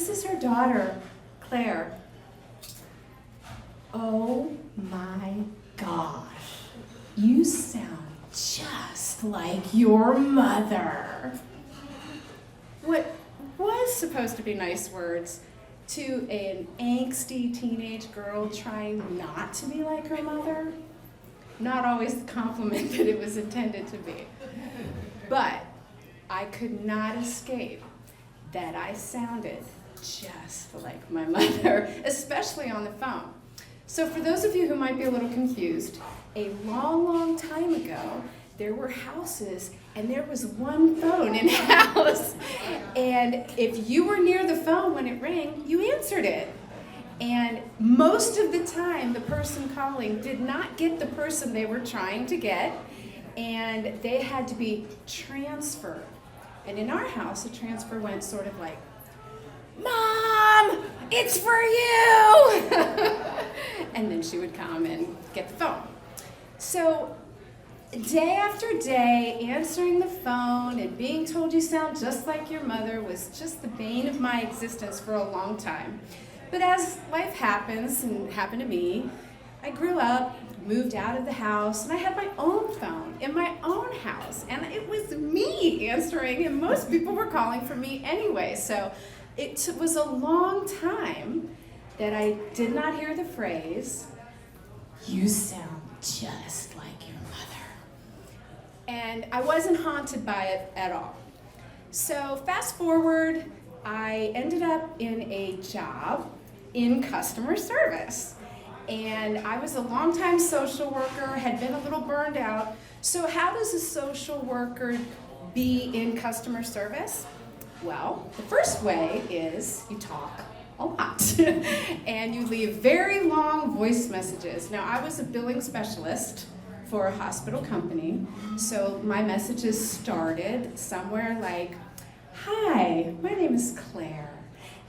this is her daughter, Claire. Oh my gosh, you sound just like your mother. What was supposed to be nice words to an angsty teenage girl trying not to be like her mother, not always the compliment that it was intended to be. But I could not escape that I sounded just like my mother, especially on the phone. So for those of you who might be a little confused, a long, long time ago, there were houses and there was one phone in a house. And if you were near the phone when it rang, you answered it. And most of the time, the person calling did not get the person they were trying to get, and they had to be transferred. And in our house, a transfer went sort of like, "Mom, it's for you!" And then she would come and get the phone. So day after day, answering the phone and being told you sound just like your mother was just the bane of my existence for a long time. But as life happens, and happened to me, I grew up, moved out of the house, and I had my own phone in my own house. And it was me answering, and most people were calling for me anyway. So it was a long time that I did not hear the phrase, "You sound just like your mother." And I wasn't haunted by it at all. So fast forward, I ended up in a job in customer service. And I was a longtime social worker, had been a little burned out. So how does a social worker be in customer service? Well, the first way is you talk a lot and you leave very long voice messages. Now, I was a billing specialist for a hospital company, so my messages started somewhere like, "Hi, my name is Claire,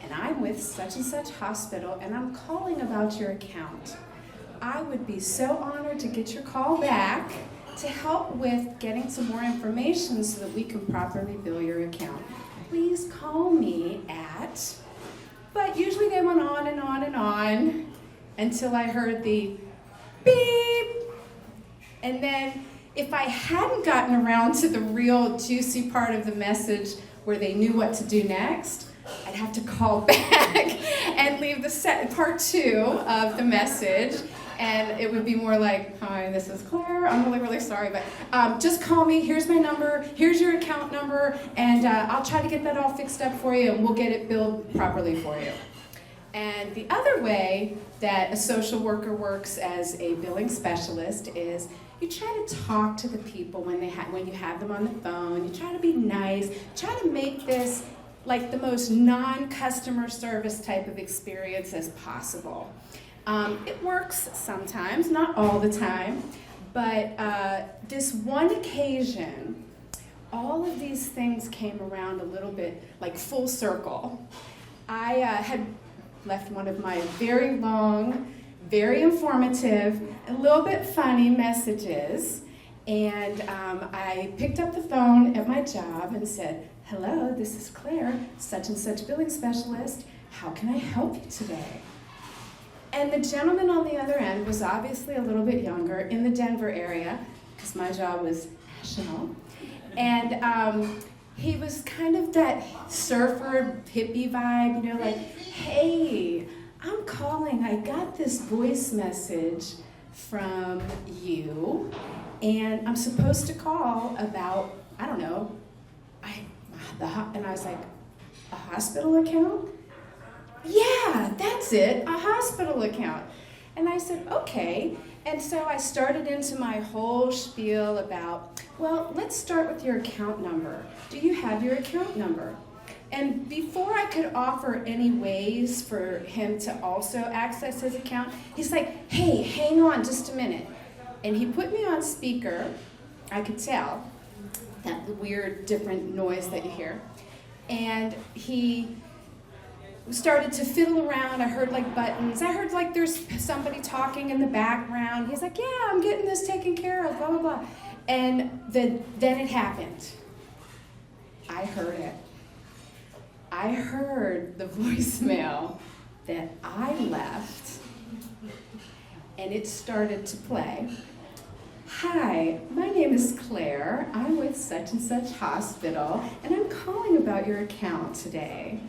and I'm with such and such hospital, and I'm calling about your account. I would be so honored to get your call back to help with getting some more information so that we can properly bill your account. Please call me at..." But usually they went on and on and on until I heard the beep. And then if I hadn't gotten around to the real juicy part of the message where they knew what to do next, I'd have to call back and leave the part 2 of the message, and it would be more like, "Hi, this is Claire. I'm really, really sorry, but just call me. Here's my number. Here's your account number, and I'll try to get that all fixed up for you, and we'll get it billed properly for you." And the other way that a social worker works as a billing specialist is you try to talk to the people when you have them on the phone. You try to be nice. Try to make this like the most non-customer service type of experience as possible. It works sometimes, not all the time, but this one occasion, all of these things came around a little bit like full circle. I had left one of my very long, very informative, a little bit funny messages, and I picked up the phone at my job and said, "Hello, this is Claire, such and such billing specialist. How can I help you today?" And the gentleman on the other end was obviously a little bit younger, in the Denver area, because my job was national. And he was kind of that surfer hippie vibe, you know, like, "Hey, I'm calling. I got this voice message from you, and I'm supposed to call about, I don't know, and I was like, "A hospital account?" "Yeah, that's it, a hospital account." And I said, "Okay." And so I started into my whole spiel about, "Well, let's start with your account number. Do you have your account number?" And before I could offer any ways for him to also access his account, he's like, "Hey, hang on just a minute." And he put me on speaker. I could tell that weird different noise that you hear. And he started to fiddle around. I heard like buttons. I heard like there's somebody talking in the background. He's like, "Yeah, I'm getting this taken care of, blah, blah, blah." And then it happened. I heard it. I heard the voicemail that I left, and it started to play. Hi, my name is Claire. I'm with such and such hospital, and I'm calling about your account today.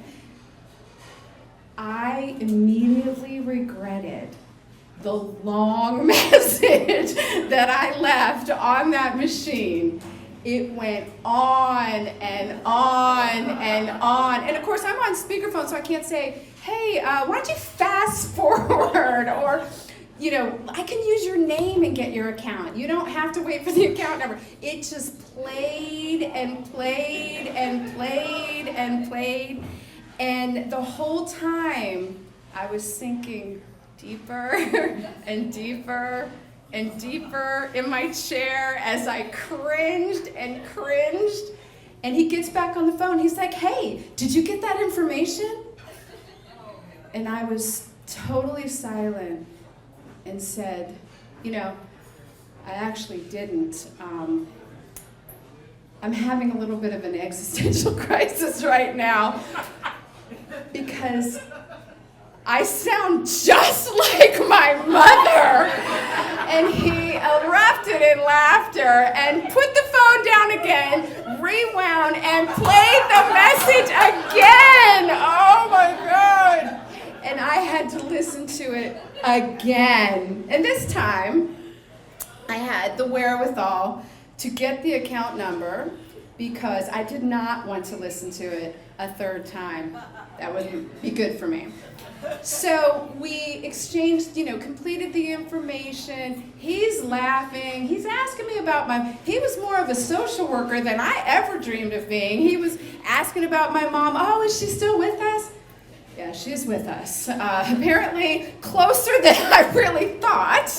I immediately regretted the long message that I left on that machine. It went on and on and on. And of course, I'm on speakerphone, so I can't say, hey, why don't you fast forward? Or, you know, I can use your name and get your account. You don't have to wait for the account number. It just played and played and played and played. And the whole time, I was sinking deeper and deeper and deeper in my chair as I cringed and cringed. And he gets back on the phone. He's like, hey, did you get that information? And I was totally silent and said, you know, I actually didn't. I'm having a little bit of an existential crisis right now because I sound just like my mother. And he erupted in laughter and put the phone down again, rewound, and played the message again. Oh my God. And I had to listen to it again. And this time, I had the wherewithal to get the account number because I did not want to listen to it a third time. That wouldn't be good for me. So we exchanged, completed the information. He's laughing. He's asking me about he was more of a social worker than I ever dreamed of being. He was asking about my mom. Oh, is she still with us? Yeah, she's with us. Apparently closer than I really thought.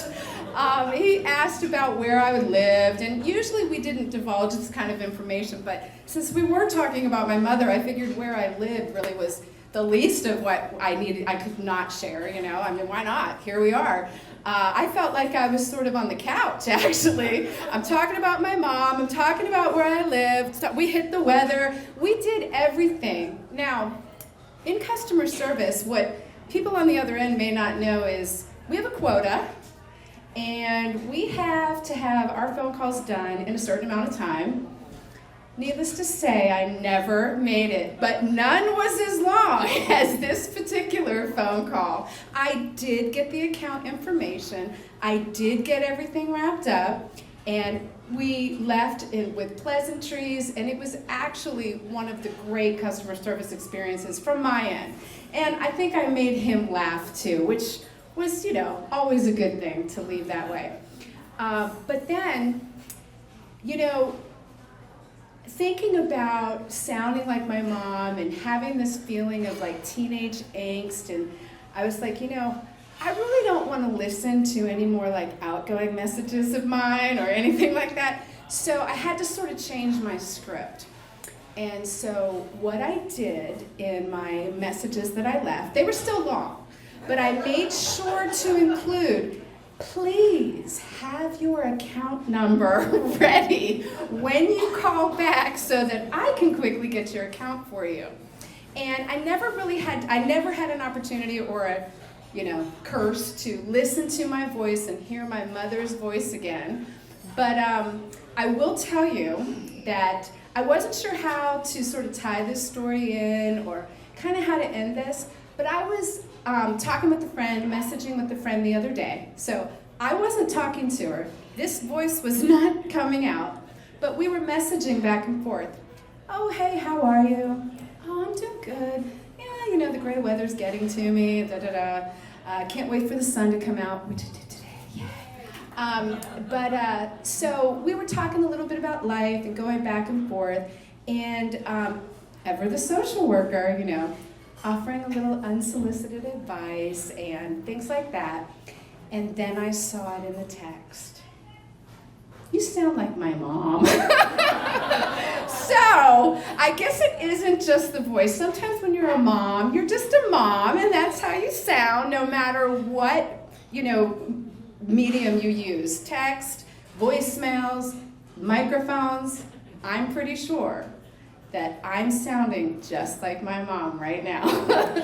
He asked about where I lived, and usually we didn't divulge this kind of information, but since we were talking about my mother, I figured where I lived really was the least of what I could not share, I mean, why not? Here we are. I felt like I was sort of on the couch, actually. I'm talking about my mom, I'm talking about where I lived, so we hit the weather, we did everything. Now, in customer service, what people on the other end may not know is we have a quota, and we have to have our phone calls done in a certain amount of time. Needless to say, I never made it, but none was as long as this particular phone call. I did get the account information, I did get everything wrapped up, and we left with pleasantries, and it was actually one of the great customer service experiences from my end. And I think I made him laugh too, which was, always a good thing to leave that way. But then, thinking about sounding like my mom and having this feeling of like teenage angst, and I was like, I really don't want to listen to any more like outgoing messages of mine or anything like that. So I had to sort of change my script. And so what I did in my messages that I left, they were still long, but I made sure to include, please have your account number ready when you call back so that I can quickly get your account for you. And I never had an opportunity or a, curse to listen to my voice and hear my mother's voice again. But I will tell you that I wasn't sure how to sort of tie this story in or kind of how to end this, but I was talking with a friend, messaging with a friend the other day. So I wasn't talking to her. This voice was not coming out, but we were messaging back and forth. Oh, hey, how are you? Oh, I'm doing good. Yeah, the gray weather's getting to me, da-da-da. Can't wait for the sun to come out, which it did today, yay. So we were talking a little bit about life and going back and forth, and ever the social worker, offering a little unsolicited advice and things like that. And then I saw it in the text. You sound like my mom. So, I guess it isn't just the voice. Sometimes when you're a mom, you're just a mom, and that's how you sound, no matter what, medium you use. Text, voicemails, microphones. I'm pretty sure that I'm sounding just like my mom right now.